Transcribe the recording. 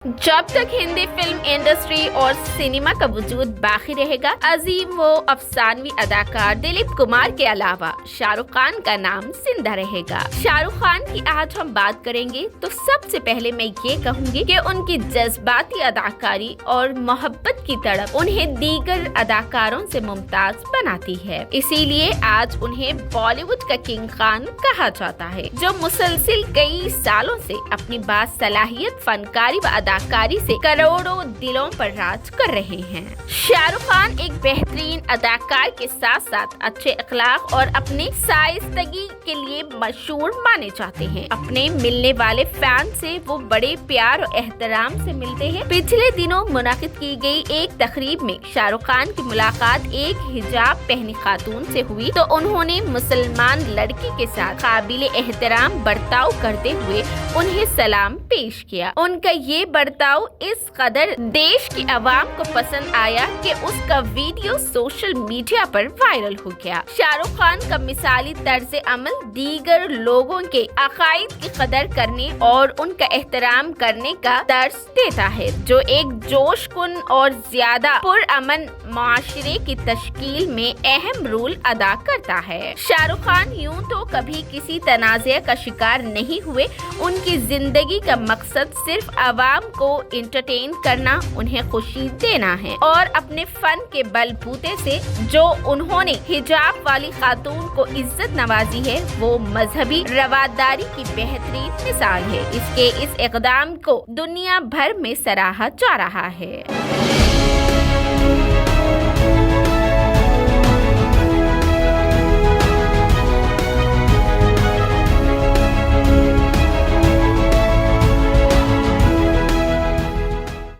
जब तक Hindi film industry और सिनेमा का वजूद बाकी रहेगा, अजीम व अफसानवी अदाकार दिलीप कुमार के अलावा शाहरुख खान का नाम जिंदा रहेगा। शाहरुख खान की आज हम बात करेंगे तो सबसे पहले मैं ये कहूँगी कि उनकी जज्बाती अदाकारी और मोहब्बत की तड़प उन्हें दीगर अदाकारों से मुमताज बनाती है। इसीलिए आज उन्हें बॉलीवुड का किंग खान कहा जाता है, जो मुसलसिल कई सालों से अपनी बासलाहियत फनकारी व अदाकारी से करोड़ों दिलों पर राज कर रहे हैं। शाहरुख खान एक बेहतरीन अदाकार के साथ साथ अच्छे अखलाक और अपने शाइस्तगी के लिए मशहूर माने जाते हैं। अपने मिलने वाले फैन से वो बड़े प्यार और एहतराम से मिलते हैं। पिछले दिनों मुनाकिद की गई एक तकरीब में शाहरुख खान की मुलाकात एक हिजाब पहनी खातून से हुई तो उन्होंने मुसलमान लड़की के साथ काबिल एहतराम बर्ताव करते हुए उन्हें सलाम पेश किया। उनका ये बर्ताव इस कदर देश की आवाम को पसंद आया कि उसका वीडियो सोशल मीडिया पर वायरल हो गया। शाहरुख खान का मिसाली तर्ज अमल दीगर लोगों के अकायद की कदर करने और उनका एहतराम करने का दर्स देता है, जो एक जोशकुन और ज्यादा पुरअमन माशरे की तश्कील में अहम रोल अदा करता है। शाहरुख खान यूं तो कभी किसी तनाज़े का शिकार नहीं हुए। उनकी जिंदगी का मकसद सिर्फ आवाम को इंटरटेन करना, उन्हें खुशी देना है और अपने फन के बलबूते से जो उन्होंने हिजाब वाली खातून को इज्जत नवाजी है, वो मजहबी रवादारी की बेहतरीन मिसाल है। इसके इस इक़दाम को दुनिया भर में सराहा जा रहा है।